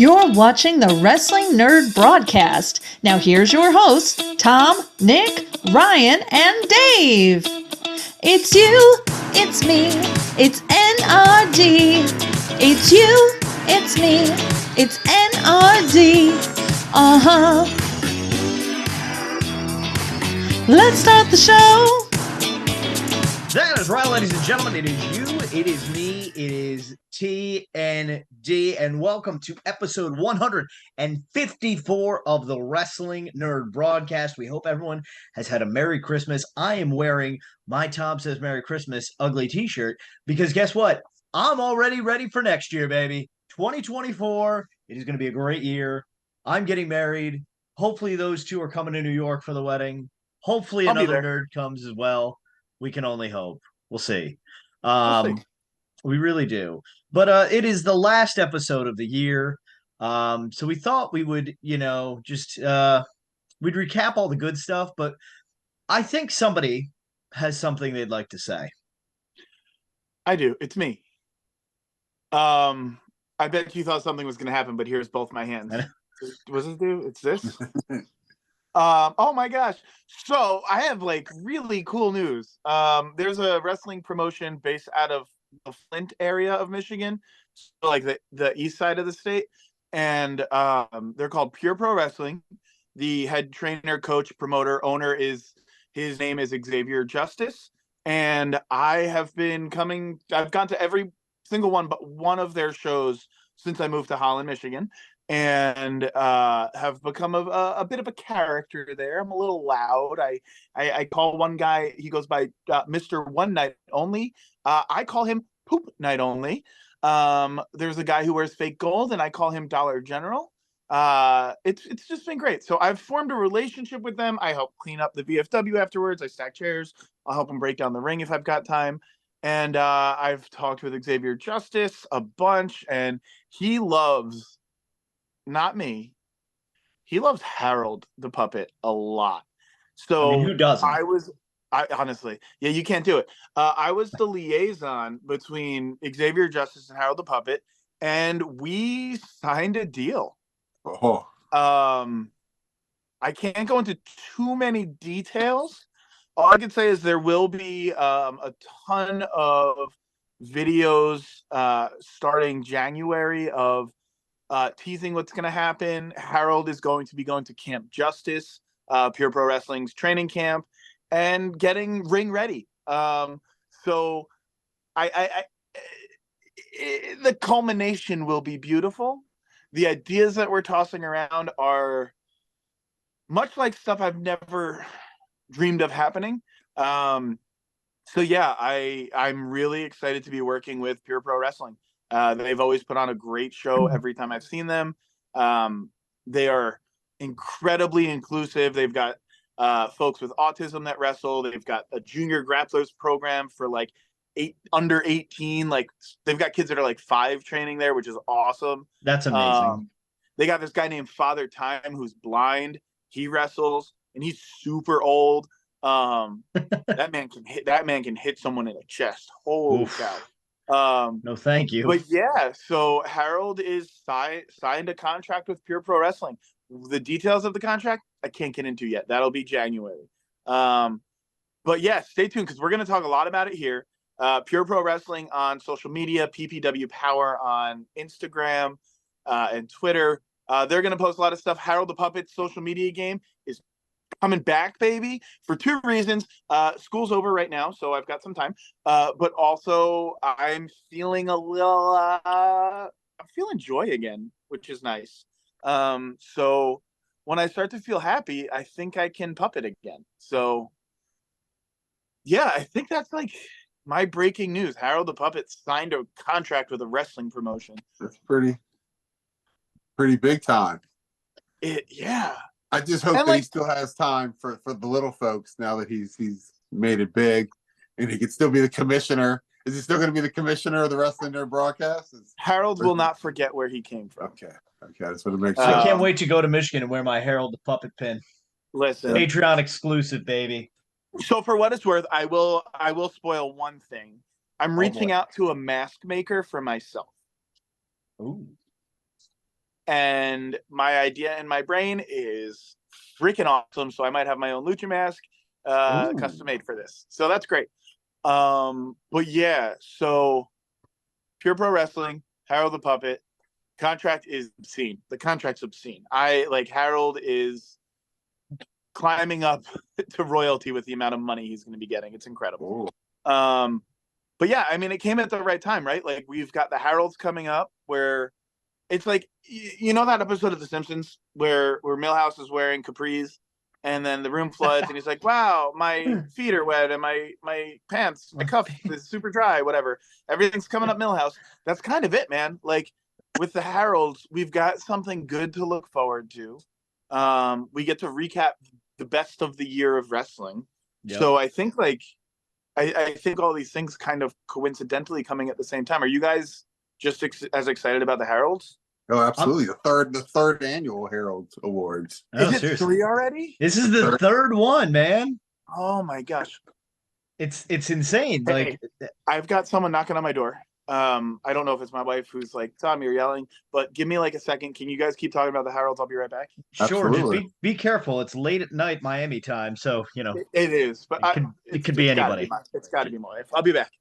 You're watching the Wrestling Nerd broadcast. Now here's your hosts, Tom, Nick, Ryan, and Dave. It's you, it's me, it's NRD. It's you, it's me, it's NRD. Uh-huh. Let's start the show. That is right, ladies and gentlemen. It is you, it is me, it is TND, and welcome to episode 154 of the Wrestling Nerd broadcast. We hope everyone has had a Merry Christmas. I am wearing my Tom Says Merry Christmas ugly t-shirt because guess what? I'm already ready for next year, baby. 2024. It is going to be a great year. I'm getting married. Hopefully those two are coming to New York for the wedding. Hopefully another nerd comes as well. We can only hope. We'll see. We really do. But it is the last episode of the year. So we thought we would, just we'd recap all the good stuff, but I think somebody has something they'd like to say. I do. It's me. I bet you thought something was going to happen, but here's both my hands. Was it do? It's this. Oh my gosh. So I have really cool news. There's a wrestling promotion based out of the Flint area of Michigan, so the east side of the state, and they're called Pure Pro Wrestling. The head trainer, coach, promoter, owner his name is Xavier Justice, and I've gone to every single one but one of their shows since I moved to Holland, Michigan. And have become a bit of a character there. I'm a little loud. I call one guy, he goes by Mr. One Night Only. I call him Poop Night Only. There's a guy who wears fake gold, and I call him Dollar General. It's just been great. So I've formed a relationship with them. I help clean up the VFW afterwards. I stack chairs. I'll help them break down the ring if I've got time. And I've talked with Xavier Justice a bunch, and he loves... not me. He loves Harold the Puppet a lot. So who doesn't? I honestly, yeah, you can't do it. I was the liaison between Xavier Justice and Harold the Puppet, and we signed a deal. Oh. I can't go into too many details. All I can say is there will be a ton of videos starting January of teasing what's going to happen. Harold is going to be going to Camp Justice, Pure Pro Wrestling's training camp, and getting ring ready. So the culmination will be beautiful. The ideas that we're tossing around are much like stuff I've never dreamed of happening. So yeah, I'm really excited to be working with Pure Pro Wrestling. They've always put on a great show every time I've seen them. They are incredibly inclusive. They've got folks with autism that wrestle. They've got a junior grapplers program for under 18. They've got kids that are 5 training there, which is awesome. That's amazing. They got this guy named Father Time who's blind. He wrestles, and he's super old. That man can hit someone in the chest. Holy cow. No, thank you. But yeah, so Harold is signed a contract with Pure Pro Wrestling. The details of the contract I can't get into yet. That'll be January. But yeah, stay tuned because we're going to talk a lot about it here. Pure Pro Wrestling on social media, PPW Power on Instagram and Twitter. They're going to post a lot of stuff. Harold the Puppet's social media game is coming back, baby, for 2 reasons. School's over right now, so I've got some time. But also, I'm feeling I'm feeling joy again, which is nice. So when I start to feel happy, I think I can puppet again. So yeah, I think that's my breaking news. Harold the Puppet signed a contract with a wrestling promotion. That's pretty big time. Yeah. I just hope that he still has time for the little folks now that he's made it big, and he can still be the commissioner. Is he still going to be the commissioner of the Wrestling Nerd broadcast? Harold will not forget where he came from. Okay. I just want to make sure. I can't wait to go to Michigan and wear my Harold the Puppet pin. Listen, Patreon exclusive, baby. So for what it's worth, I will spoil one thing. I'm reaching out to a mask maker for myself. Ooh. and my idea in my brain is freaking awesome. So I might have my own lucha mask, custom made for this. So that's great. But yeah, so Pure Pro Wrestling, Harold the Puppet, contract is obscene. The contract's obscene. Harold is climbing up to royalty with the amount of money he's going to be getting. It's incredible. But yeah, I mean, it came at the right time, right? Like, we've got the Harolds coming up where it's like, you know, that episode of The Simpsons where Milhouse is wearing capris and then the room floods and he's like, wow, my feet are wet and my pants, my cuff is super dry, whatever. Everything's coming up Milhouse. That's kind of it, man. Like, with the Harolds, we've got something good to look forward to. We get to recap the best of the year of wrestling. Yep. So I think I think all these things kind of coincidentally coming at the same time. Are you guys just as excited about the Harolds? Oh, absolutely. The third annual Herald Awards. Is it seriously 3 already? This is the third one, man. Oh my gosh. It's insane. Hey, I've got someone knocking on my door. I don't know if it's my wife who's like, Tom, you're yelling, but give me like a second. Can you guys keep talking about the Harolds? I'll be right back. Sure. Just be careful. It's late at night, Miami time. So, you know, it is, but it could be anybody. It's got to be my wife. I'll be back.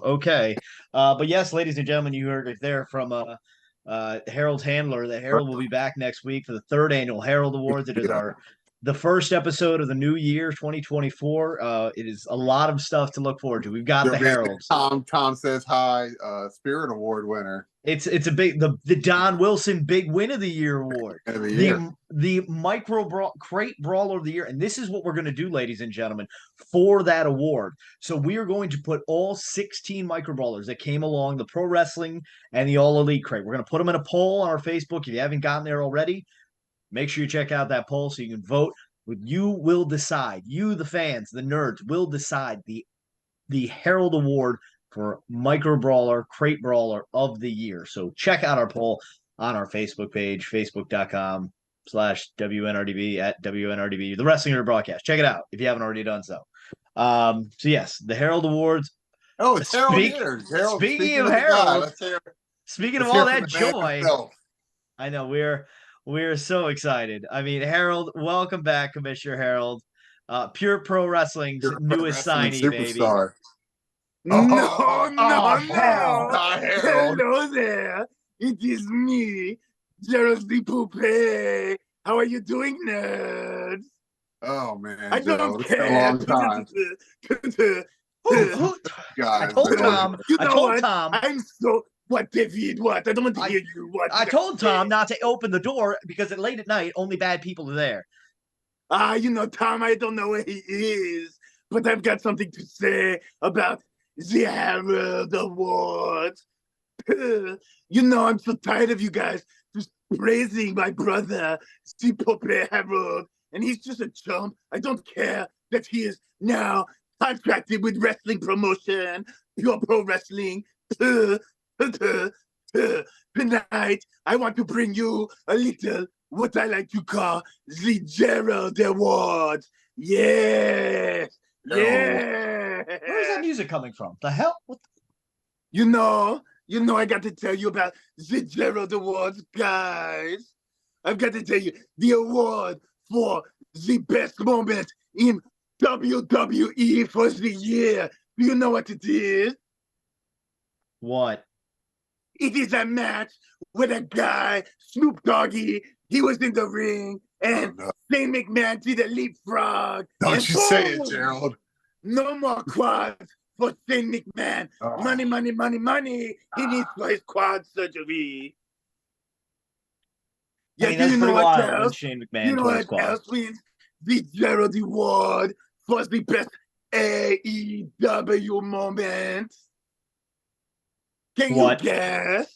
Okay. But yes, ladies and gentlemen, you heard it there from Harold's handler. The Harold will be back next week for the 3rd annual Harold Awards. It is the first episode of the new year, 2024. It is a lot of stuff to look forward to. We've got the Harolds. Tom says hi. Spirit Award winner. It's a big the Don Wilson Big Win of the Year award. The Micro Crate Brawler of the Year. And this is what we're going to do, ladies and gentlemen, for that award. So we are going to put all 16 Micro Brawlers that came along the Pro Wrestling and the All Elite Crate. We're going to put them in a poll on our Facebook. If you haven't gotten there already, make sure you check out that poll so you can vote. You will decide. You, the fans, the nerds, will decide the Herald Award for Micro Brawler, Crate Brawler of the Year. So check out our poll on our Facebook page, facebook.com/WNRDB at WNRDB, the Wrestling N.R.D. broadcast. Check it out if you haven't already done so. So yes, the Herald Awards. Oh, it's Harold here. Speaking of Harold, speaking of all that joy, I know we're so excited. I mean, Harold, welcome back, Commissioner Harold. Pure Pro Wrestling's newest signee, superstar. Baby. No. Harold. Hello there. It is me, Gerald the Poupée. How are you doing, nerds? Oh man, I don't care. It's been a long time. I told Tom. I told Tom. I'm so what, David? What? I don't want to hear you. What? I told Tom not to open the door because at late at night, only bad people are there. You know, Tom, I don't know where he is, but I've got something to say about the Harold Awards. You know, I'm so tired of you guys just praising my brother, the Poupée Harold, and he's just a chump. I don't care that he is now contracted with wrestling promotion, Pure Pro Wrestling. Tonight, I want to bring you a little what I like to call the Gerald Awards. Yes. Yeah. Where's that music coming from? The hell? What the... You know, I got to tell you about the Gerald Awards, guys. I've got to tell you the award for the best moment in WWE for the year. Do you know what it is? What? It is a match with a guy, Snoop Doggy. He was in the ring, and Shane McMahon did a leapfrog. Don't you say it, Gerald. No more quads for Shane McMahon. Money, money, money, money. He needs for his quad surgery. Yeah, I mean, you know what else? Shane McMahon you know what else wins the Gerald Award for the best AEW moment? Can you guess?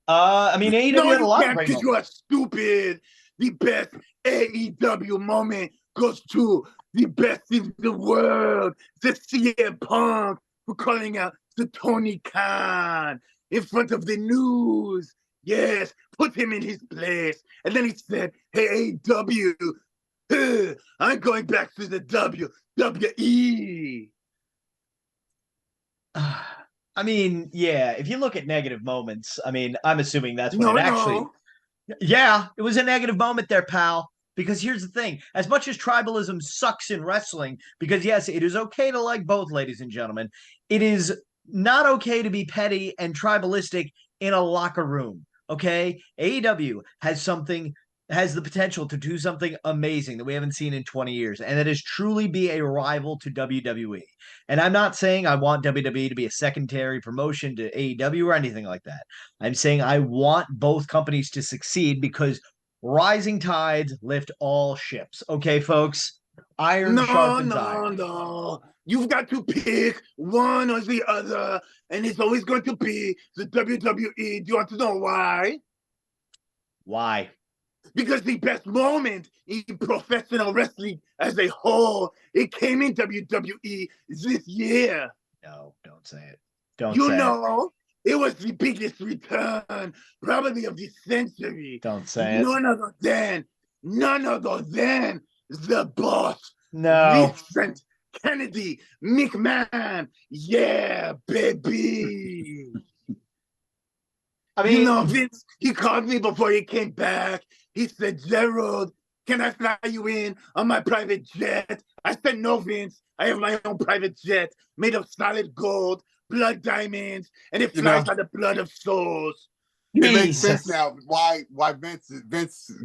I mean, AEW had a lot of great moments. You are stupid. The best AEW moment goes to the best in the world, the CM Punk, for calling out to Tony Khan in front of the news. Yes, put him in his place. And then he said, hey, AEW, I'm going back to the WWE. I mean, yeah, if you look at negative moments, I mean, I'm assuming that's when No, it actually, no. yeah, it was a negative moment there, pal. Because here's the thing, as much as tribalism sucks in wrestling, because yes, it is okay to like both, ladies and gentlemen, it is not okay to be petty and tribalistic in a locker room. Okay? AEW has the potential to do something amazing that we haven't seen in 20 years, and that is truly be a rival to WWE. And I'm not saying I want WWE to be a secondary promotion to AEW or anything like that. I'm saying I want both companies to succeed because rising tides lift all ships. Okay, folks? Iron No, sharpens no, iron. no. You've got to pick one or the other, and it's always going to be the WWE. Do you want to know why? Why? Because the best moment in professional wrestling as a whole, it came in WWE this year. No, don't say it. Don't You say it. know, it was the biggest return, probably of the century. Don't say it. None other than the boss, No. Vincent Kennedy McMahon. Yeah, baby. I mean, Vince, he called me before he came back. He said, Gerald, can I fly you in on my private jet? I said, no, Vince. I have my own private jet made of solid gold, blood diamonds, and it flies by the blood of souls. It makes sense Jesus. now why Vince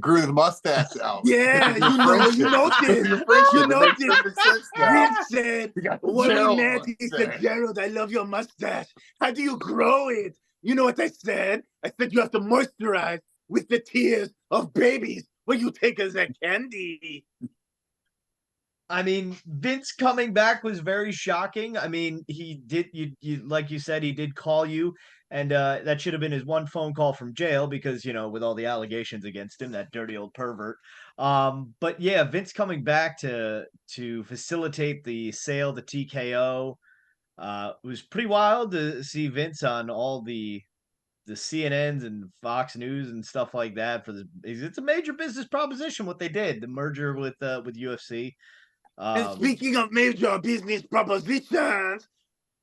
grew the mustache out. Yeah, Your you friendship. noticed. Your friendship. You It makes noticed. perfect sense now. Vince said, You got the when we Gerald met, he said, mustache. Gerald, I love your mustache. How do you grow it? You know what I said? I said, you have to moisturize with the tears of babies when you take as a candy. I mean, Vince coming back was very shocking. I mean, he did you like you said, he did call you, and that should have been his one phone call from jail because, with all the allegations against him, that dirty old pervert. But yeah, Vince coming back to facilitate the sale to TKO. It was pretty wild to see Vince on all the CNNs and Fox News and stuff like that for this. It's a major business proposition what they did, the merger with UFC. And speaking of major business propositions,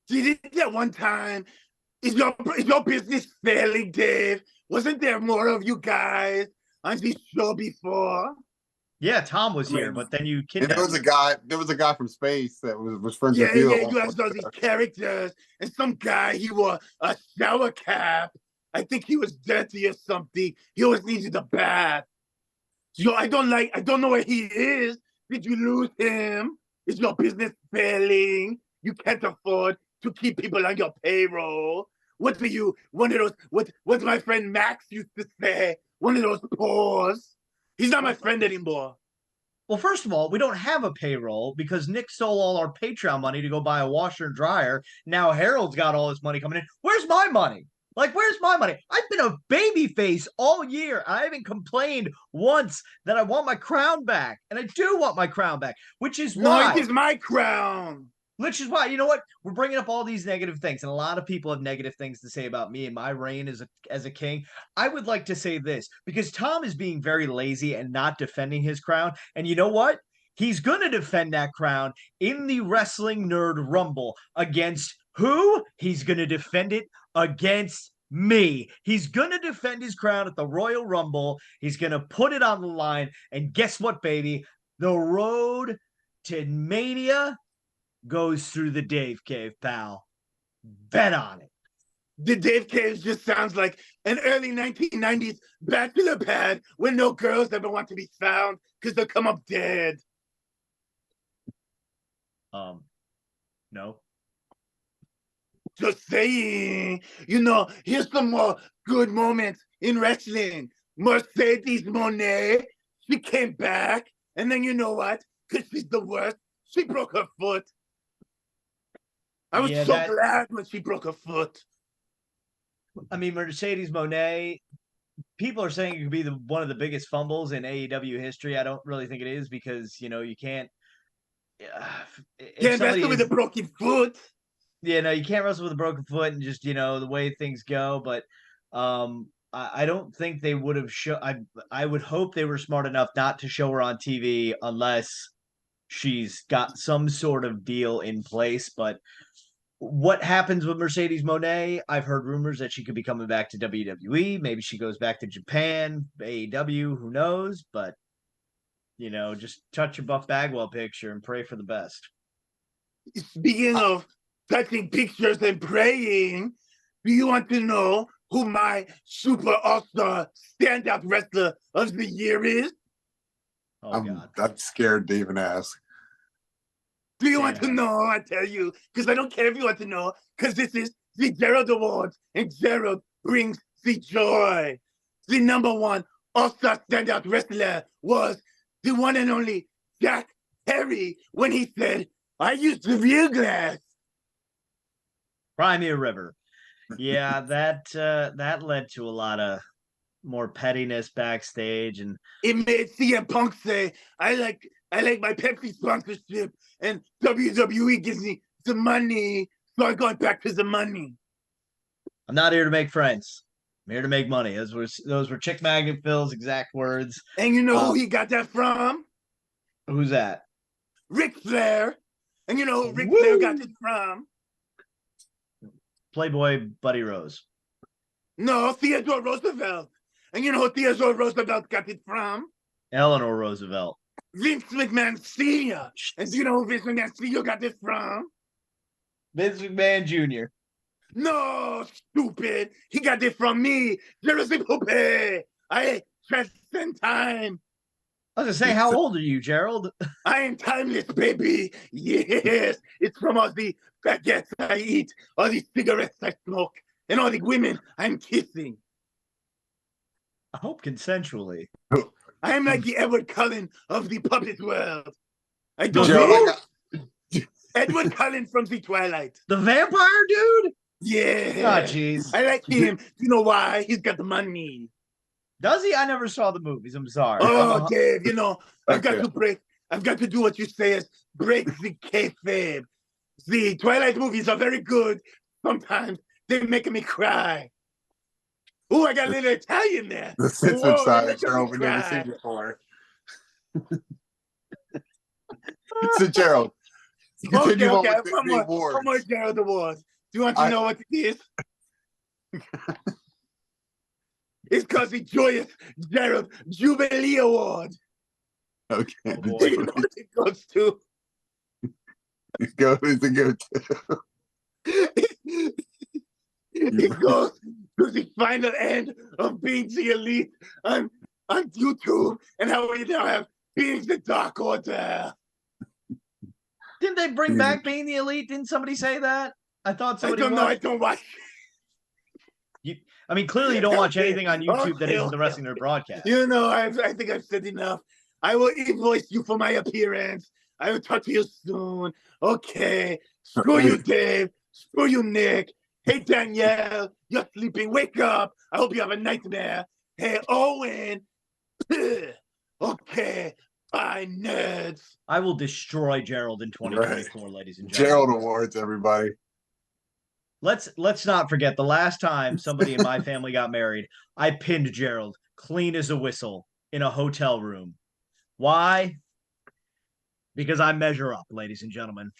did it at one time? Is your business failing, Dave? Wasn't there more of you guys on this show before? Yeah, Tom was here, but then you And kidnapped there was a guy from space that was friends with Yeah, you. you guys know these characters, and some guy, he wore a shower cap. I think he was dirty or something. He always needed a bath. So I don't know where he is. Did you lose him? Is your business failing? You can't afford to keep people on your payroll. What do you, one of those, what my friend Max used to say, one of those pores? He's not my friend anymore. Well, first of all, we don't have a payroll because Nick stole all our Patreon money to go buy a washer and dryer. Now Harold's got all his money coming in. Where's my money? Like, where's my money? I've been a baby face all year. I haven't complained once that I want my crown back. And I do want my crown back, which is why. No, it is my crown. Which is why, you know what? We're bringing up all these negative things, and a lot of people have negative things to say about me and my reign as a king. I would like to say this because Tom is being very lazy and not defending his crown. And you know what? He's going to defend that crown in the Wrestling Nerd Rumble against who? He's going to defend it against me. He's going to defend his crown at the Royal Rumble. He's going to put it on the line. And guess what, baby? The road to Mania goes through the Dave Cave, pal. Bet on it. The Dave Cave just sounds like an early 1990s bachelor pad where no girls ever want to be found because they'll come up dead. No. Just saying. Here's some more good moments in wrestling. Mercedes Monet, she came back, and then you know what? Because she's the worst, she broke her foot. I was glad when she broke her foot. I mean, Mercedes Monet, people are saying it could be one of the biggest fumbles in AEW history. I don't really think it is because, you can't. Can't wrestle with a broken foot. Yeah, no, you can't wrestle with a broken foot and just, the way things go. But I don't think they would have I would hope they were smart enough not to show her on TV unless she's got some sort of deal in place. But what happens with Mercedes Moné? I've heard rumors that she could be coming back to WWE. Maybe she goes back to Japan, AEW, who knows? But, just touch your Buff Bagwell picture and pray for the best. Speaking of touching pictures and praying, do you want to know who my super all-star standout wrestler of the year is? Oh, God. I'm scared to even ask. Do you want to know? I tell you, because I don't care if you want to know, because this is the Gerald Awards, and Gerald brings the joy. The number one all-star standout wrestler was the one and only Jack Perry when he said, I used the real glass. Crimea River. Yeah, that led to a lot of more pettiness backstage, and it made CM Punk say, I like my Pepsi sponsorship, and WWE gives me the money, so I'm going back to the money. I'm not here to make friends. I'm here to make money. Those were Chick Magnet Phil's exact words. And you know who he got that from? Who's that? Ric Flair. And you know who Ric Flair got it from? Playboy Buddy Rose. No, Theodore Roosevelt. And you know who Theodore Roosevelt got it from? Eleanor Roosevelt. Vince McMahon Sr. And do you know who Vince McMahon Sr. got it from? Vince McMahon Jr. No, stupid. He got it from me. Jersey Poupée. I transcend time. I was gonna say, how old are you, Gerald? I am timeless, baby. Yes. It's from all the baguettes I eat, all the cigarettes I smoke, and all the women I'm kissing. I hope consensually. I am like the Edward Cullen of the puppet world. I don't Edward Cullen from the Twilight. The vampire dude? Yeah. Oh, jeez. I like him. You know why? He's got the money. Does he? I never saw the movies. I'm sorry. Oh, Dave, I've got to do what you say is break the kayfabe. The Twilight movies are very good. Sometimes they make me cry. Oh, I got a little Italian there. The censored side, Gerald, we've never seen before. So, Gerald, okay. One more Gerald Awards. Do you want to know what it is? It's called the Joyous Gerald Jubilee Award. Okay. Oh, boy. Do you know what it goes to? It goes to the final end of Being the Elite on YouTube, and how we now have Being the Dark Order. Didn't they bring back Being the Elite? Didn't somebody say that? I thought somebody. I don't know. I don't watch. I mean, clearly you don't watch anything on YouTube that isn't the Wrestling N.R.D. broadcast. I think I've said enough. I will invoice you for my appearance. I will talk to you soon. Okay. Screw you, Dave. Screw you, Nick. Hey, Danielle. You're sleeping. Wake up. I hope you have a nightmare. Hey, Owen. Okay. Bye, nerds. I will destroy Gerald in 2024, ladies and Gerald gentlemen. Awards, everybody. Let's not forget the last time somebody in my family got married, I pinned Gerald clean as a whistle in a hotel room. Why? Because I measure up, ladies and gentlemen.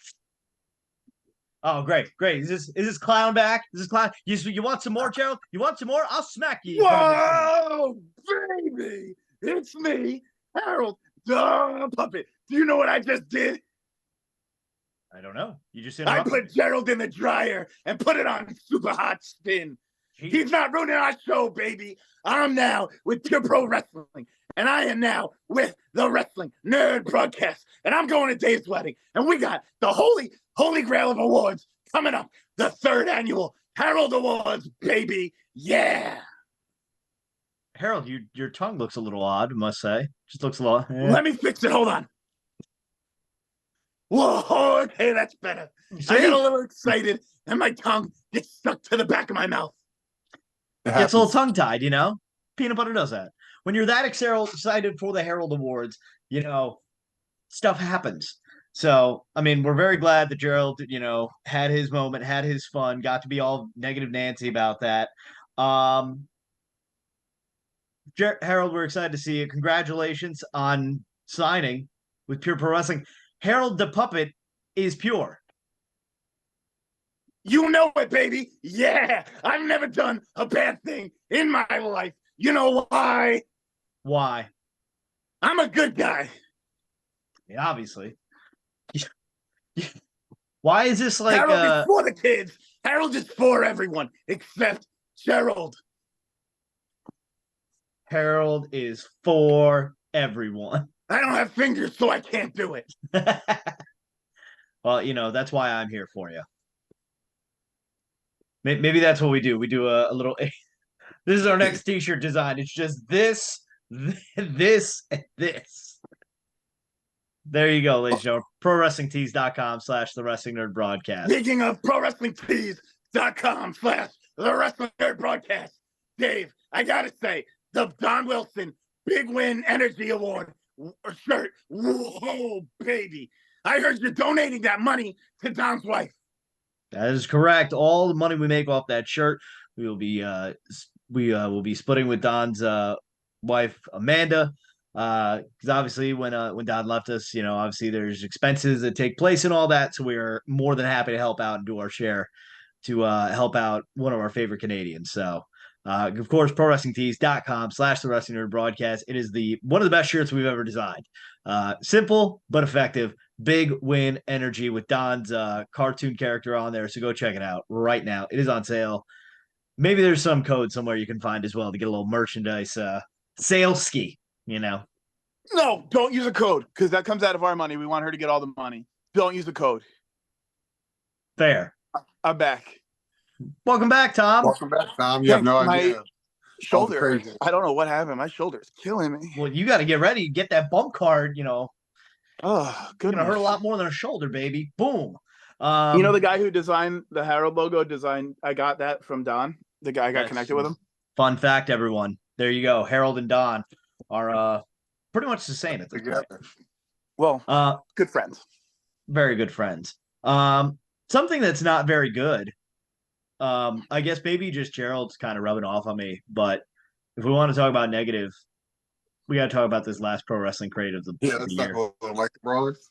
Oh, great. Is this clown back? Is this clown? You want some more, Gerald? You want some more? I'll smack you. Whoa, baby! It's me, Harold the Puppet. Do you know what I just did? I don't know. You just I interrupted. put Gerald in the dryer and put it on super hot spin. Jeez. He's not ruining our show, baby. I'm now with Pure Pro Wrestling, and I am now with the Wrestling Nerd broadcast, and I'm going to Dave's wedding, and we got the holy grail of awards coming up, the 3rd annual Harold Awards, baby. Yeah. Harold, your tongue looks a little odd, I must say. Just looks a little. Let me fix it. Hold on. Whoa, okay, that's better. See? I get a little excited, and my tongue gets stuck to the back of my mouth. It's a little tongue-tied, Peanut butter does that. When you're that excited for the Herald Awards, stuff happens. So, I mean, we're very glad that Gerald, had his moment, had his fun, got to be all negative Nancy about that. Harold, we're excited to see you. Congratulations on signing with Pure Pro Wrestling. Harold the Puppet is pure. You know it, baby. Yeah, I've never done a bad thing in my life. You know why? Why? I'm a good guy. Yeah, obviously. Why is this like Harold is for the kids. Harold is for everyone except Gerald. Harold is for everyone? I don't have fingers, so I can't do it. Well, that's why I'm here for you. Maybe that's what we do. We do a little. This is our next T-shirt design. It's just this, this, and this. There you go, ladies and gentlemen. ProWrestlingTees.com/The Wrestling Nerd Broadcast. Speaking of ProWrestlingTees.com/The Wrestling Nerd Broadcast, Dave, I gotta say, the Don Wilson Big Win Energy Award shirt. Whoa, baby. I heard you're donating that money to Don's wife. That is correct. All the money we make off that shirt, we will be splitting with Don's wife Amanda. Because obviously when Don left us, obviously there's expenses that take place and all that. So we are more than happy to help out and do our share to help out one of our favorite Canadians. So of course, ProWrestlingTees.com/The Wrestling Nerd Broadcast. It is one of the best shirts we've ever designed. Simple but effective. Big Win Energy with Don's cartoon character on there. So go check it out right now. It is on sale. Maybe there's some code somewhere you can find as well to get a little merchandise sales ski, No, don't use a code because that comes out of our money. We want her to get all the money. Don't use a code. Fair. I'm back. Welcome back, Tom. Welcome back, Tom. You have no idea. Shoulder hurts. I don't know what happened. My shoulder's killing me. Well, you got to get ready. Get that bump card, Oh, goodness. It's going to hurt a lot more than a shoulder, baby. Boom. The guy who designed the Harold logo I got that from Don. The guy I got connected with him. Fun fact, everyone. There you go. Harold and Don are pretty much the same at this point. Well, good friends. Very good friends. Something that's not very good. I guess maybe just Gerald's kind of rubbing off on me, but if we want to talk about negative, we got to talk about this last pro wrestling crate of the year. Let's talk about like the Brawlers.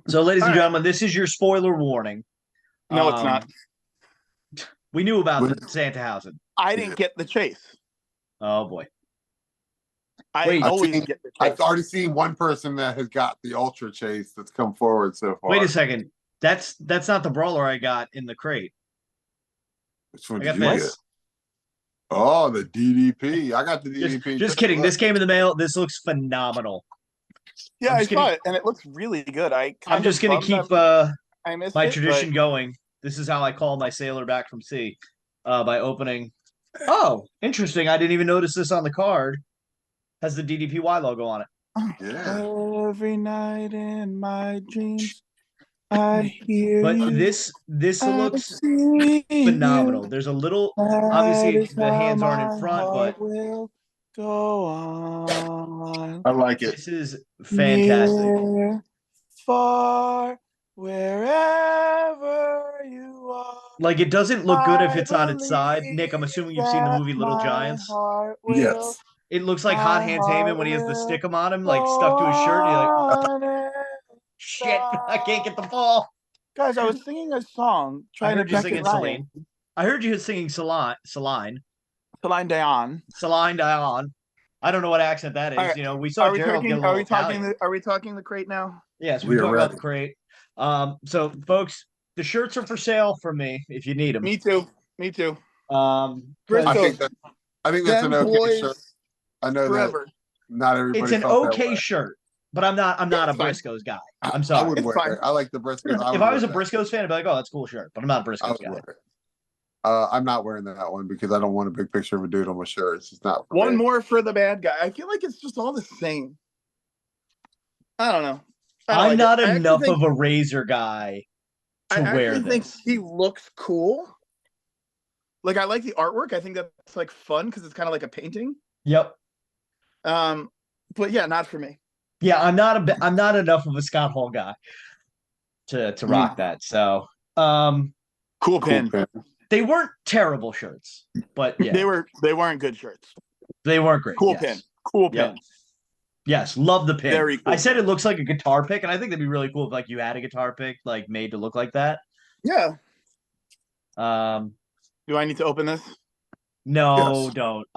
So, ladies and gentlemen, this is your spoiler warning. No, it's not. We knew about the Santa housing. I didn't get the chase. Oh boy. I've already seen one person that has got the Ultra Chase that's come forward so far. Wait a second. That's not the brawler I got in the crate. Which one did you get? Oh, the DDP. I got the DDP. Just kidding. This came in the mail. This looks phenomenal. Yeah, I saw it, and it looks really good. I'm just going to keep my tradition going. This is how I call my sailor back from sea, by opening. Oh, interesting. I didn't even notice this on the card. Has the DDPY logo on it. Yeah. Every night in my dreams, I hear But you. this looks phenomenal. There's a little, obviously the hands aren't in front, but will go on. I like it. This is fantastic. Near, far, wherever you are. Like, it doesn't look good if it's on its side. Nick, I'm assuming you've seen the movie Little Giants. Yes. It looks like Hot Hands Heyman when he has the stickum on him, like stuck to his shirt. And you're like, shit, I can't get the ball. Guys, I was singing a song trying to you singing Celine. I heard you singing Celine Dion. I don't know what accent that is. Right. We saw Gerald get a little Italian. Are we talking the crate now? Yes, we're talking about the crate. So, folks, the shirts are for sale for me if you need them. Me too. I think that's an okay shirt. I know that not everybody. It's an okay shirt, but I'm not a Briscoes guy. I'm sorry. I would wear it. I like the Briscoes. If I was a Briscoes fan, I'd be like, "Oh, that's a cool shirt," but I'm not a Briscoes guy. I'm not wearing that one because I don't want a big picture of a dude on my shirt. It's just not. One more for the bad guy. I feel like it's just all the same. I don't know. I'm not enough of a Razor guy to wear this. I think he looks cool. Like, I like the artwork. I think that's like fun because it's kind of like a painting. Yep. But yeah, not for me. Yeah, I'm not enough of a Scott Hall guy to rock that. So, cool pin. They weren't terrible shirts, but yeah, they weren't good shirts. They weren't great. Cool pin. Yes, love the pin. Very cool. I said it looks like a guitar pick, and I think that'd be really cool if you had a guitar pick made to look like that. Yeah. Do I need to open this? No, Yes. don't.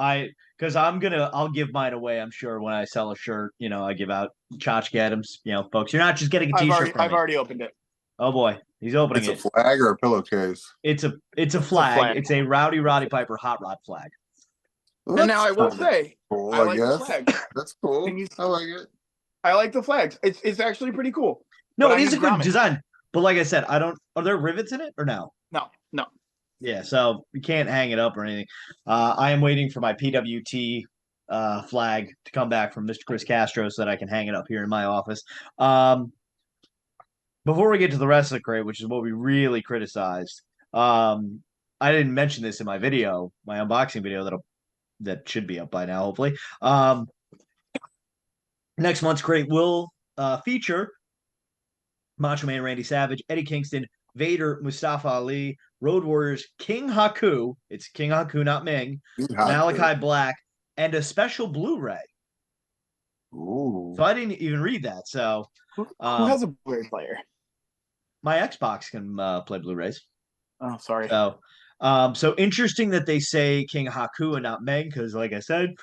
Because I'll give mine away. I'm sure when I sell a shirt, I give out tchotchke items. Folks, you're not just getting a T-shirt from I've me. already opened it. Oh boy, he's opening It's it. a flag or a pillowcase? It's a It's a flag. flag. It's a Rowdy Roddy Piper hot rod flag. Well, And now I will that's say, cool, I like the guess. flag. That's cool. Can you- I like it. I like the flags. It's actually pretty cool. No, But it I is a need good grommets. design. But like I said, are there rivets in it or no? No. Yeah, so we can't hang it up or anything. I am waiting for my PWT flag to come back from Mr. Chris Castro so that I can hang it up here in my office. Before we get to the rest of the crate, which is what we really criticized, I didn't mention this in my video, my unboxing video that should be up by now, hopefully. Next month's crate will feature Macho Man Randy Savage, Eddie Kingston, Vader, Mustafa Ali, Road Warriors, King Haku. It's King Haku, not Ming. Malachi Black, and a special Blu-ray. Ooh. So I didn't even read that. So Who has a Blu-ray player? my Xbox can play Blu-rays. Oh, sorry. So interesting that they say King Haku and not Meng, because like I said,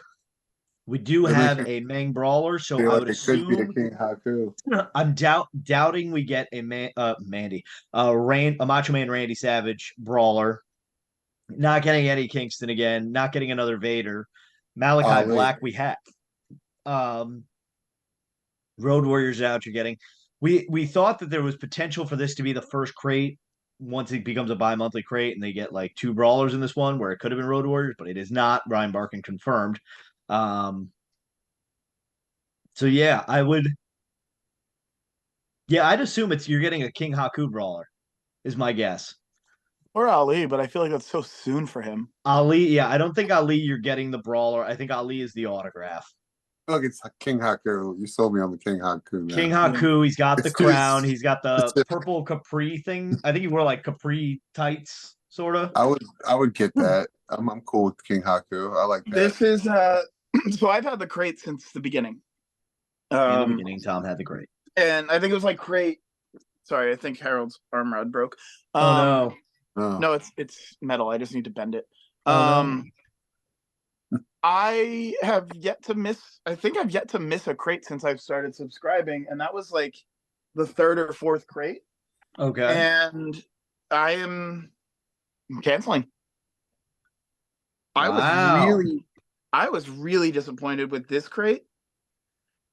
we do have a Meng brawler. So I would assume it could be a King Haku. I'm doubting we get a Macho Man Randy Savage brawler. Not getting Eddie Kingston again. Not getting another Vader. Malachi Black we have. Road Warriors out. You're getting. We thought that there was potential for this to be the first crate once it becomes a bi-monthly crate and they get like 2 brawlers in this one where it could have been Road Warriors, but it is not. Brian Barkin confirmed. So yeah, I'd assume you're getting a King Haku brawler, is my guess. Or Ali, but I feel like that's so soon for him. Ali, yeah, I don't think Ali you're getting the brawler. I think Ali is the autograph. Look, it's King Haku. You sold me on the King Haku. King Haku, he's got the crown, he's got the it's purple capri thing. I think he wore like capri tights, sort of. I would get that. I'm cool with King Haku. I like that. This is so I've had the crate since the beginning. In the beginning, Tom had the crate. And I think it was like crate. Sorry, I think Harold's arm rod broke. Oh Oh. No, it's metal. I just need to bend it. no. I have yet to miss. I think I've yet to miss a crate since I've started subscribing, and that was like the 3rd or 4th crate. Okay. And I am canceling. Wow. I was really disappointed with this crate.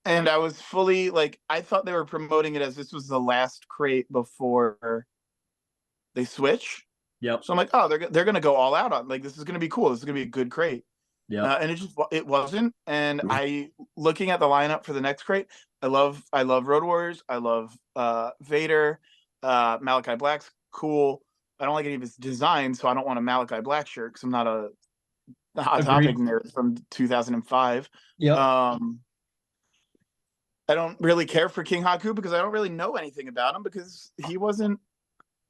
And I was fully like, I thought they were promoting it as this was the last crate before they switch. Yep. So I'm like, oh, they're gonna go all out on like this is gonna be cool. This is gonna be a good crate. Yeah. And it wasn't. And looking at the lineup for the next crate, I love Road Warriors. I love Vader. Malachi Black's cool. I don't like any of his designs, so I don't want a Malachi Black shirt because I'm not a Hot Topic nerd from 2005. Yeah. I don't really care for King Haku because I don't really know anything about him because he wasn't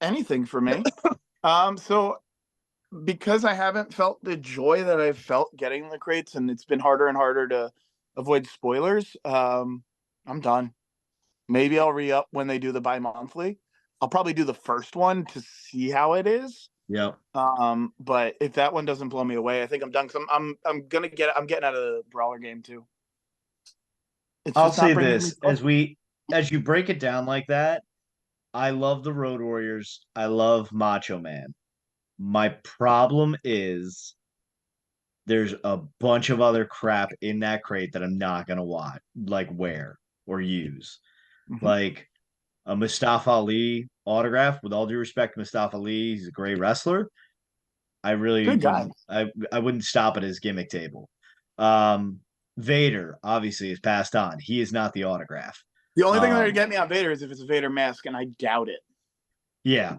anything for me. So because I haven't felt the joy that I've felt getting the crates and it's been harder and harder to avoid spoilers, I'm done. Maybe I'll re-up when they do the bi-monthly. I'll probably do the first one to see how it is. Yep. But if that one doesn't blow me away, I think I'm done. Cause I'm getting out of the brawler game too. I'll say this as you break it down like that. I love the Road Warriors. I love Macho Man. My problem is there's a bunch of other crap in that crate that I'm not gonna want, like wear or use. Mm-hmm. Like a Mustafa Ali autograph. With all due respect, Mustafa Ali, he's a great wrestler. I really good guy. I wouldn't stop at his gimmick table. Vader obviously is passed on. He is not the autograph. The only thing that would get me on Vader is if it's a Vader mask, and I doubt it. Yeah,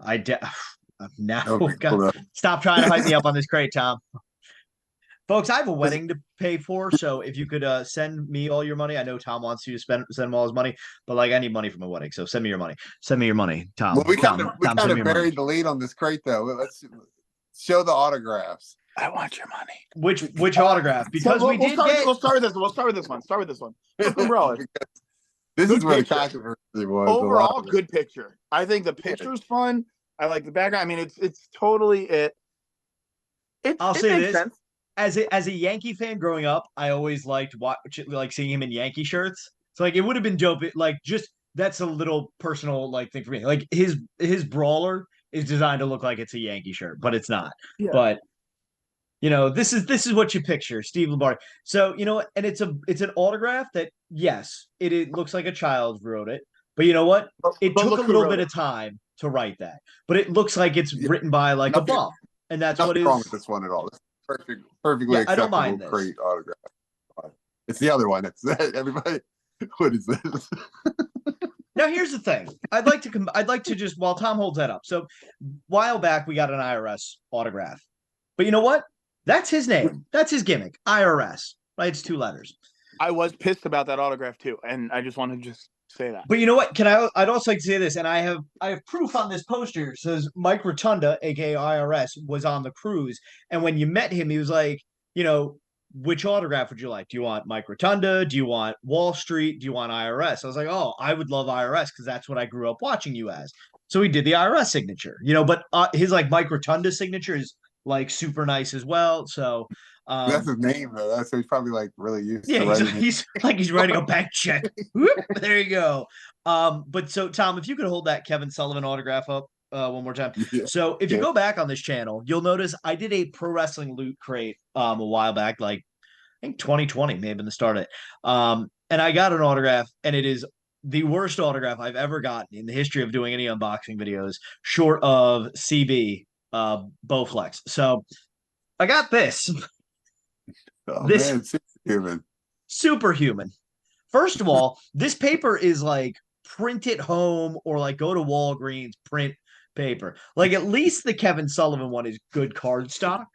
stop trying to hype me up on this crate, Tom. Folks, I have a wedding to pay for, so if you could send me all your money. I know Tom wants you to send him all his money, but like I need money for my wedding, so send me your money. Send me your money, Tom. Well, we kind of buried the lead on this crate though. Let's show the autographs. I want your money. Which autograph? Because we'll start with this one. Brooklyn Brawler. This is where the controversy was. Overall, good picture. I think the picture's fun. I like the background. I mean, it's totally it. I'll It say makes this. sense. As a Yankee fan growing up, I always liked seeing him in Yankee shirts. So like it would have been dope. That's a little personal thing for me. Like his brawler is designed to look like it's a Yankee shirt, but it's not. Yeah. But this is what you picture, Steve Lombardi. So and it's an autograph that yes, it looks like a child wrote it, but you know what? It But took look a who little wrote bit it. of time to write that, but it looks like it's written by like a bum, and that's what Nothing is wrong with this one at all. It's perfectly I don't acceptable mind this. crate autograph. It's the other one. That's everybody. What is this? Now here's the thing. I'd like to just while Tom holds that up. So, while back we got an IRS autograph, but you know what? That's his name. That's his gimmick. IRS. Right? It's 2 letters. I was pissed about that autograph too, and I just want to just say that. But you know what? I'd also like to say this, and I have proof on this poster. It says Mike Rotunda, aka IRS, was on the cruise, and when you met him, he was like, which autograph would you like? Do you want Mike Rotunda? Do you want Wall Street? Do you want IRS? I was like, oh, I would love IRS because that's what I grew up watching you as. So he did the IRS signature, but his like Mike Rotunda signature is like super nice as well. So that's his name though. That's so he's probably like really used to writing. He's like he's writing a bank check. Whoop, there you go. But so Tom, if you could hold that Kevin Sullivan autograph up one more time. Yeah. So if you go back on this channel, you'll notice I did a pro wrestling loot crate a while back, like I think 2020 may have been the start of it. And I got an autograph, and it is the worst autograph I've ever gotten in the history of doing any unboxing videos, short of CB Bowflex. So I got this. Oh, This man, superhuman. Superhuman. First of all, this paper is like print at home or like go to Walgreens, print paper. Like at least the Kevin Sullivan one is good cardstock.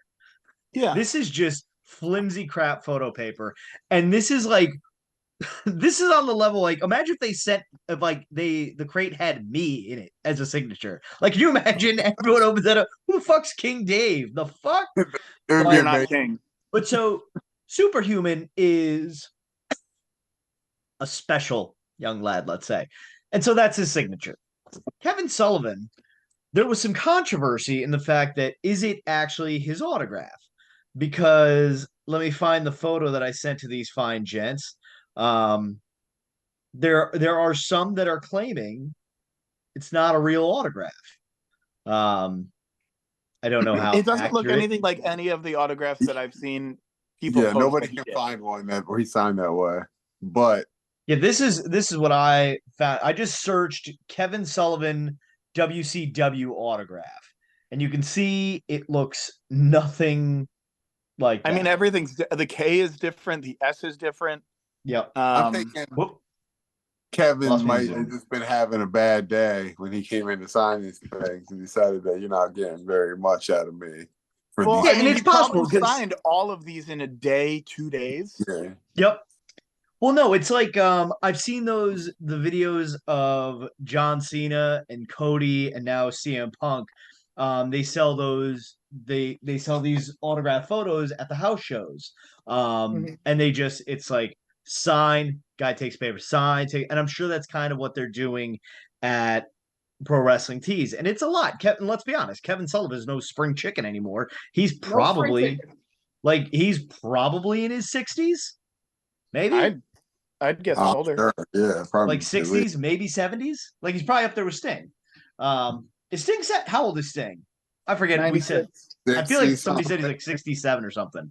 Yeah. This is just flimsy crap photo paper. And this is like this is on the level like imagine if they sent if like the crate had me in it as a signature. Like can you imagine everyone opens that up? Who the fuck's King Dave? The fuck? You're not king. But so Superhuman is a special young lad, let's say. And so that's his signature. Kevin Sullivan, there was some controversy in the fact that is it actually his autograph? Because let me find the photo that I sent to these fine gents. There are some that are claiming it's not a real autograph. I don't know how it doesn't accurate. look anything like any of the autographs that I've seen people post nobody can find one where he signed that way. But yeah, this is what I found. I just searched Kevin Sullivan WCW autograph, and you can see it looks nothing like that. I mean, everything's the K is different, the S is different. Yep. I'm thinking Kevin might have just been having a bad day when he came in to sign these things and decided that you're not getting very much out of me. Well, yeah, and it's possible because signed all of these in a day, 2 days. Yeah. Yep. Well, no, it's like I've seen the videos of John Cena and Cody and now CM Punk. They sell they sell these autograph photos at the house shows. And it's like sign, guy takes paper, sign, and I'm sure that's kind of what they're doing at Pro Wrestling Tees. And it's a lot. Kevin, let's be honest, Kevin Sullivan is no spring chicken anymore. He's probably he's probably in his 60s. Maybe I'd guess older. Sure. Yeah, probably like 60s, maybe 70s. Like he's probably up there with Sting. Is Sting set? How old is Sting? I forget. 96. We said. I feel like somebody said he's like 67 or something.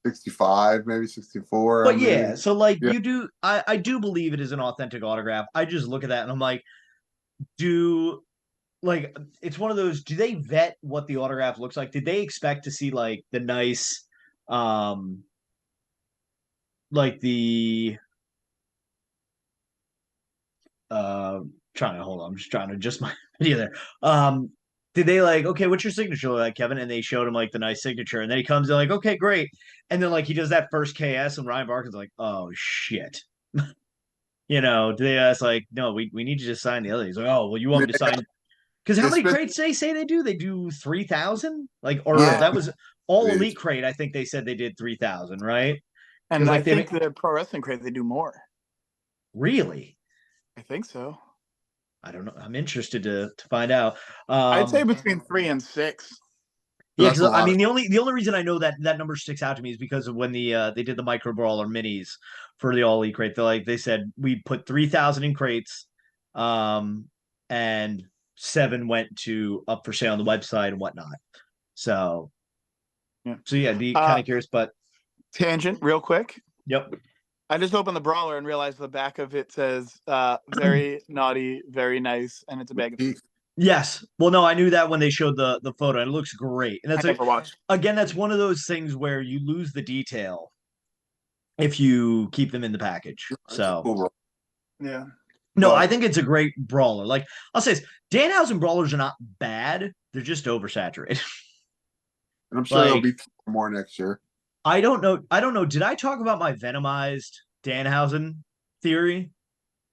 65, maybe 64. But yeah, so like you do, I do believe it is an authentic autograph. I just look at that and I'm like, it's one of those. Do they vet what the autograph looks like? Did they expect to see like the nice, like the I'm just trying to adjust my video there. Did they like, okay, what's your signature look like, Kevin? And they showed him like the nice signature, and then he comes in like, okay, great. And then like he does that first KS, and Ryan Barkin's like, oh shit. Do they ask like, no, we need you to sign the other? He's like, oh, well, you want me to sign? Because how many crates say they do? They do 3,000, like, or that was all elite crate. I think they said they did 3,000, right? And I think the Pro Wrestling crate they do more. Really? I think so. I don't know. I'm interested to find out. I'd say between 3 and 6. Yeah, That's because a I lot mean of- the only reason I know that number sticks out to me is because of when they did the micro brawler minis for the all elite crate. They said we put 3,000 in crates, and 7 went to up for sale on the website and whatnot. So yeah, I'd be kind of curious, but Tangent, real quick. yep. I just opened the brawler and realized the back of it says very naughty, very nice, and it's a bag of He- Yes. Well, no, I knew that when they showed the photo, and it looks great. And that's I never watched. again, that's one of those things where you lose the detail if you keep them in the package. So cool. Yeah. no, But- I think it's a great brawler. Like I'll say this, Danhausen brawlers are not bad. They're just oversaturated. And I'm sure Like- there'll be more next year. I don't know. Did I talk about my Venomized Danhausen theory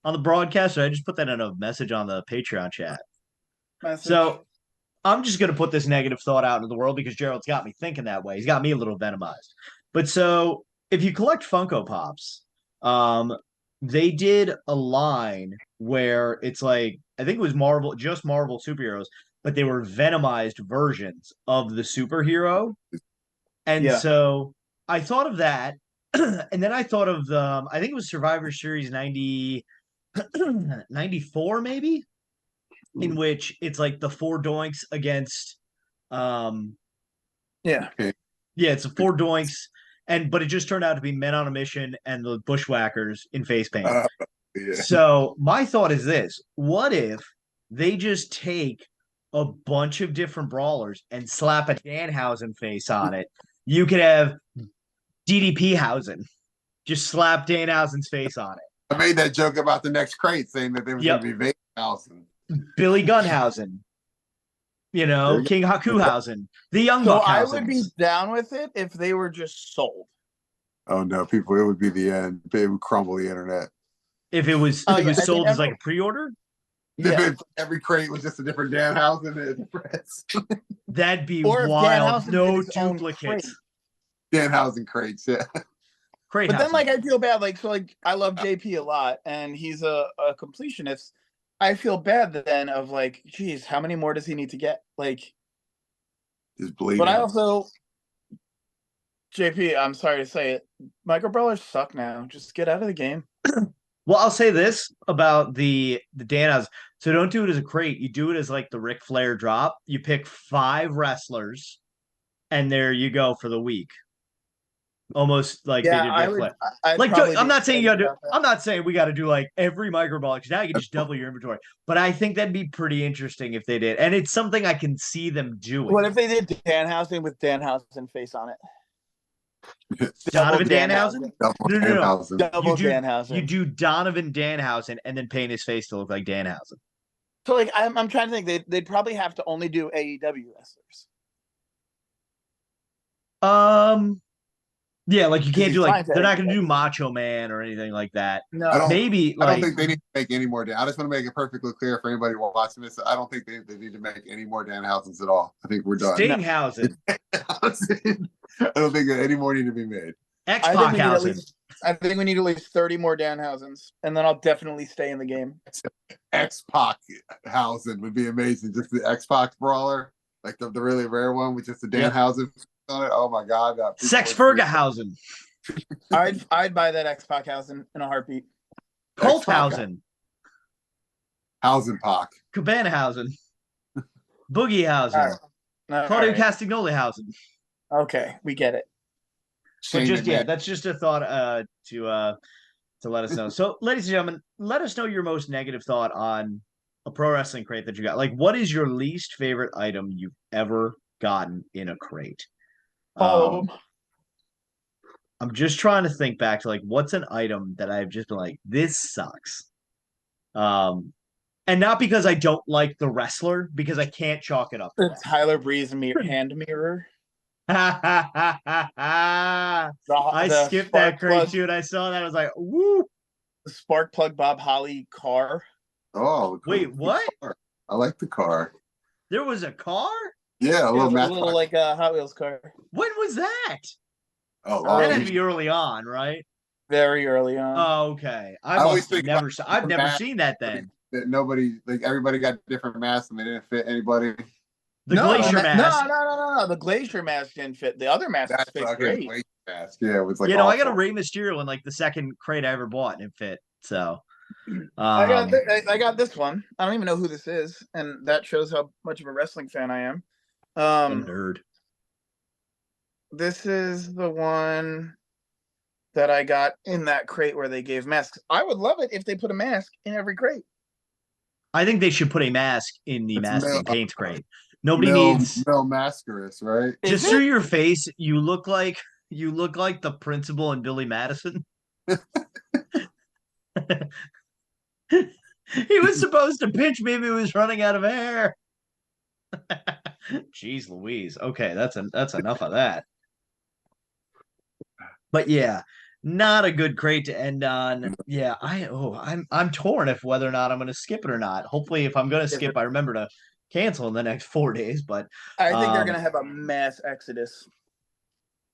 on the broadcast? Or I just put that in a message on the Patreon chat. So I'm just gonna put this negative thought out into the world because Gerald's got me thinking that way. He's got me a little venomized. But so if you collect Funko Pops, they did a line where it's like I think it was just Marvel superheroes, but they were venomized versions of the superhero. And so I thought of that, and then I thought of I think it was Survivor Series 94 maybe, in which it's like the 4 doinks against Yeah. it's the 4 doinks, but it just turned out to be Men on a Mission and the Bushwhackers in face paint. Yeah. So my thought is this: what if they just take a bunch of different brawlers and slap a Danhausen face on it? You could have DDP Hausen. Just slap Danhausen's face on it. I made that joke about the next crate saying that there was going to be Vader Hausen. Billy Gunhausen. King Hakuhausen. The Young So Buck I would be Hausens. down with it if they were just sold. Oh no, people! It would be the end. It would crumble the internet. If it was Oh, yeah, I sold think as like a pre-order, Yeah. Every crate was just a different Danhausen and a press. that'd be Or if wild. Danhausen No did his own duplicates. crate. Danhausen crates, yeah. Crate But then, Hausen. like, I feel bad. Like, so, like, I love JP a lot, and he's a completionist. I feel bad then of like, geez, how many more does he need to get? Like, Just bleeding. but I also, JP, I'm sorry to say it, micro brawlers suck now. Just get out of the game. Well, I'll say this about the Danhausen. So don't do it as a crate. You do it as like the Ric Flair drop. You pick 5 wrestlers, and there you go for the week. Almost like they did Ric Flair. Like, I'm not saying you got to. I'm not saying we got to do like every micro ball because now you can just double your inventory. But I think that'd be pretty interesting if they did, and it's something I can see them doing. What if they did Danhausen with Danhausen face on it? Donovan Double Danhausen? Double No. Danhausen. Double Danhausen. You do Donovan Danhausen and then paint his face to look like Danhausen. So like I'm trying to think they'd probably have to only do AEW wrestlers. Yeah, like you can't he's do like fine to they're not going to AEW. do Macho Man or anything like that. No, Maybe I like don't think they need to make any more. I just want to make it perfectly clear for anybody watching this. I don't think they need to make any more Danhausens at all. I think we're done. Stinghausen, I don't think any more need to be made. X I think, Pac. we need at least 30 more Danhausens, and then I'll definitely stay in the game. X-Pac Hausen would be amazing. Just the X-Pac brawler, like the really rare one with just the Danhausen on it. Oh my god, Sex Fergahausen, I'd buy that X-Pac Hausen in a heartbeat. Colthausen, Hausen-Pac. Cabanahausen, Boogiehausen, Claudio Castagnolihausen. Okay, we get it. But just that's just a thought to let us know. So, ladies and gentlemen, let us know your most negative thought on a pro wrestling crate that you got. Like, what is your least favorite item you've ever gotten in a crate? All of them. I'm just trying to think back to like what's an item that I've just been like, this sucks. And not because I don't like the wrestler, because I can't chalk it up. The Tyler Breeze hand mirror. I The skipped that spark crate plug- too, and I saw that. I was like, woo. The spark plug Bob Holly car. Oh, Wait, what? Car. I like the car. There was a car? Yeah, a little a match. little like a Hot Wheels car. When was that? Oh, That had to be early on, right? Very early on. Oh, okay. always I've think never about seen that then. that nobody, like everybody got different masks and they didn't fit anybody. The glacier mask. No. The glacier mask didn't fit. The other masks fit great. Glacier mask. Yeah, it was like. You know, I got a Rey Mysterio in like the second crate I ever bought, and it fit. So. I got this one. I don't even know who this is, and that shows how much of a wrestling fan I am. A nerd. This is the one that I got in that crate where they gave masks. I would love it if they put a mask in every crate. I think they should put a mask in the mask and paint crate. Nobody needs Mel Mascaris, right? Just through your face, you look like the principal and Billy Madison. He was supposed to pitch me if he was running out of air. Jeez Louise. Okay, that's enough of that. But yeah, not a good crate to end on. Yeah, I'm torn if whether or not I'm going to skip it or not. Hopefully, if I'm going to skip, I remember to cancel in the next 4 days. But I think they're going to have a mass exodus.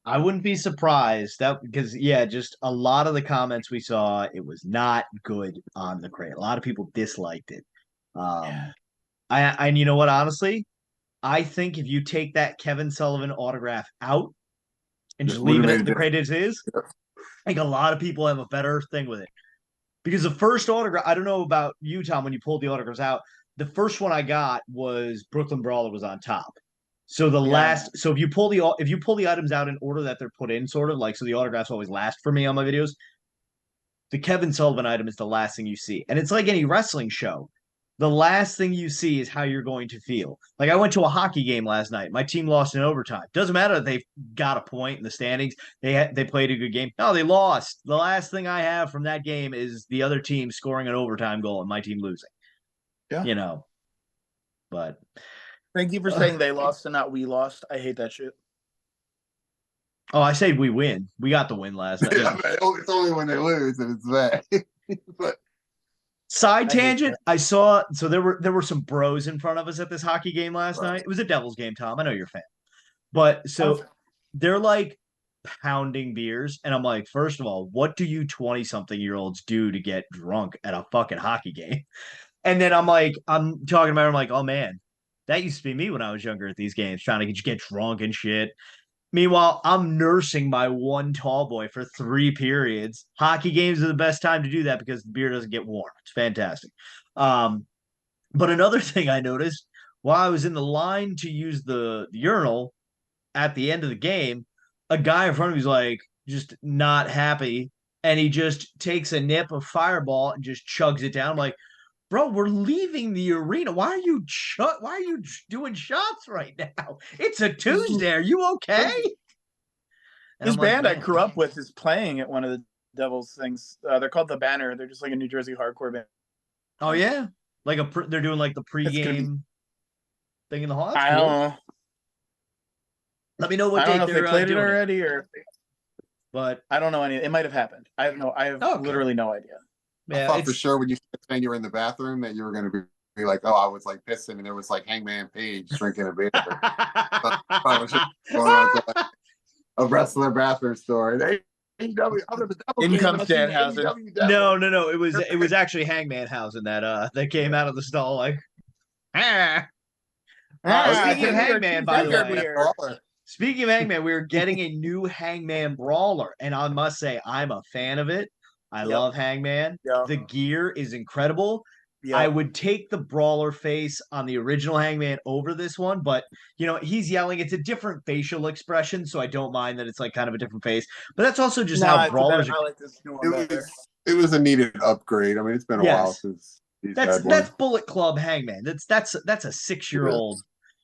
I wouldn't be surprised because just a lot of the comments we saw, it was not good on the crate. A lot of people disliked it. And you know what? Honestly, I think if you take that Kevin Sullivan autograph out and just leave it as the crate as is, I think a lot of people have a better thing with it. Because the first autograph, I don't know about you, Tom, when you pulled the autographs out, the first one I got was Brooklyn Brawler was on top. So so if you pull the items out in order that they're put in, sort of like, so the autographs always last for me on my videos, the Kevin Sullivan item is the last thing you see. And it's like any wrestling show. The last thing you see is how you're going to feel. Like I went to a hockey game last night. My team lost in overtime. Doesn't matter that they got a point in the standings. They played a good game. No, they lost. The last thing I have from that game is the other team scoring an overtime goal and my team losing. Yeah. You know. But thank you for saying they lost and not we lost. I hate that shit. Oh, I say we win. We got the win last night. Yeah, it's only when they lose and it's bad. But side tangent, I saw there were some bros in front of us at this hockey game last night. It was a Devils game, Tom. I know you're a fan. But so they're like pounding beers, and I'm like, first of all, what do you 20-something-year-olds do to get drunk at a fucking hockey game? And then I'm talking about it, I'm like, oh man, that used to be me when I was younger at these games, trying to get drunk and shit. Meanwhile, I'm nursing my one tall boy for 3 periods. Hockey games are the best time to do that because the beer doesn't get warm. It's fantastic. But another thing I noticed while I was in the line to use the urinal at the end of the game, a guy in front of me was like just not happy, and he just takes a nip of Fireball and just chugs it down. I'm like, bro, we're leaving the arena. Why are you doing shots right now? It's a Tuesday. Are you okay? This band I grew up with is playing at one of the Devils things. They're called The Banner. They're just like a New Jersey hardcore band. Oh yeah, like they're doing like the pregame thing in the hall. I don't know. Let me know what date they played it already, but I don't know any. It might have happened. I have literally no idea. I thought for sure when you said you were in the bathroom that you were going to be like, oh, I was like pissing and there was like Hangman Page drinking a beer. A wrestler bathroom story. In comes Danhausen. No. It was actually Hangman Hausen that came out of the stall like. Speaking of Hangman, by the way. Speaking of Hangman, we were getting a new Hangman brawler, and I must say I'm a fan of it. I love Hangman. The gear is incredible. I would take the brawler face on the original Hangman over this one, but he's yelling. It's a different facial expression, so I don't mind that it's like kind of a different face. But that's also just how brawlers. I like this new one better. It was a needed upgrade. I mean, it's been a while since that's Bullet Club Hangman. That's a 6-year-old.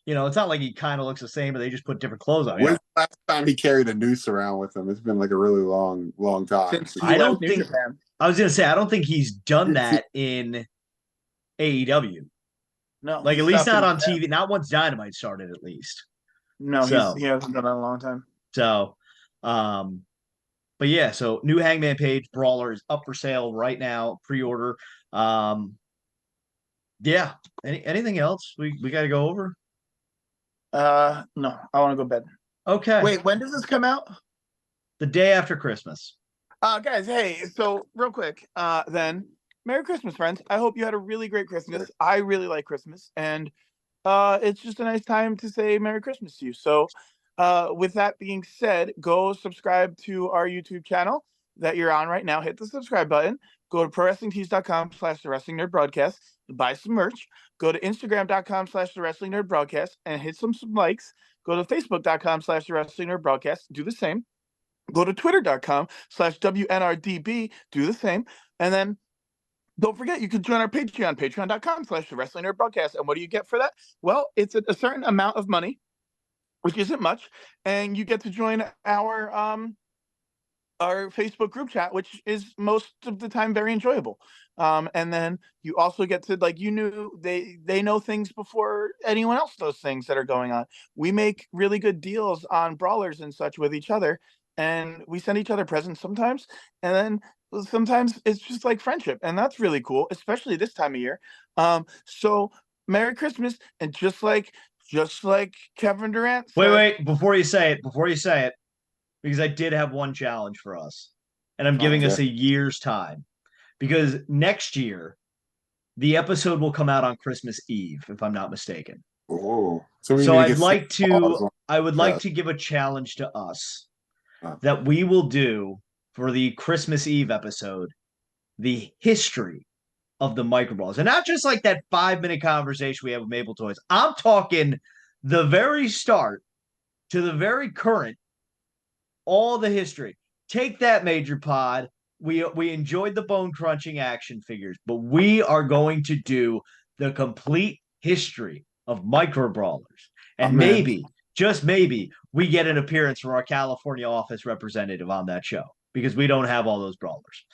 It's not like he kind of looks the same, but they just put different clothes on. When's the last time he carried a noose around with him? It's been like a really long time. I don't think. I was gonna say I don't think he's done that in AEW. No, like at least not on TV. Not once Dynamite started, at least. No, he hasn't done that in a long time. So, but yeah. So new Hangman Page Brawler is up for sale right now. Pre-order. Yeah. Anything else we got to go over? No, I want to go to bed. Okay. Wait, when does this come out? The day after Christmas. Guys, hey, so real quick, then Merry Christmas, friends. I hope you had a really great Christmas. I really like Christmas, and it's just a nice time to say Merry Christmas to you. So, with that being said, go subscribe to our YouTube channel that you're on right now. Hit the subscribe button. Go to prowrestlingtees.com/the Wrestling Nerd Broadcast. Buy some merch. Go to Instagram.com/the Wrestling Nerd Broadcast and hit some likes. Go to Facebook.com/the Wrestling Nerd Broadcast. Do the same. Go to Twitter.com/WNRDB. Do the same. And then don't forget, you can join our Patreon, patreon.com/the Wrestling Nerd Broadcast. And what do you get for that? Well, it's a certain amount of money, which isn't much, and you get to join our Facebook group chat, which is most of the time very enjoyable. And then you also get to, like, they know things before anyone else knows things that are going on. We make really good deals on brawlers and such with each other, and we send each other presents sometimes, and then sometimes it's just like friendship, and that's really cool, especially this time of year. So Merry Christmas, and just like Kevin Durant said, Wait, before you say it, because I did have one challenge for us, and I'm giving us a year's time, because next year the episode will come out on Christmas Eve, if I'm not mistaken. Oh, so I would like to give a challenge to us that we will do for the Christmas Eve episode, the history of the microballs, and not just like that 5-minute conversation we have with Maple Toys. I'm talking the very start to the very current, all the history. Take that, Major Pod. We enjoyed the bone crunching action figures, but we are going to do the complete history of micro brawlers, and maybe, just maybe, we get an appearance from our California office representative on that show, because we don't have all those brawlers.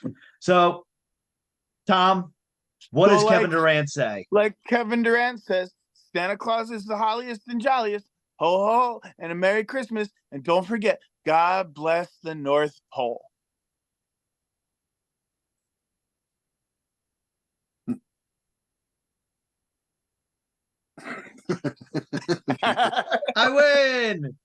So, Tom, what does Kevin Durant say? Like Kevin Durant says, Santa Claus is the holliest and jolliest. Ho, ho, and a Merry Christmas. And don't forget, God bless the North Pole. I win!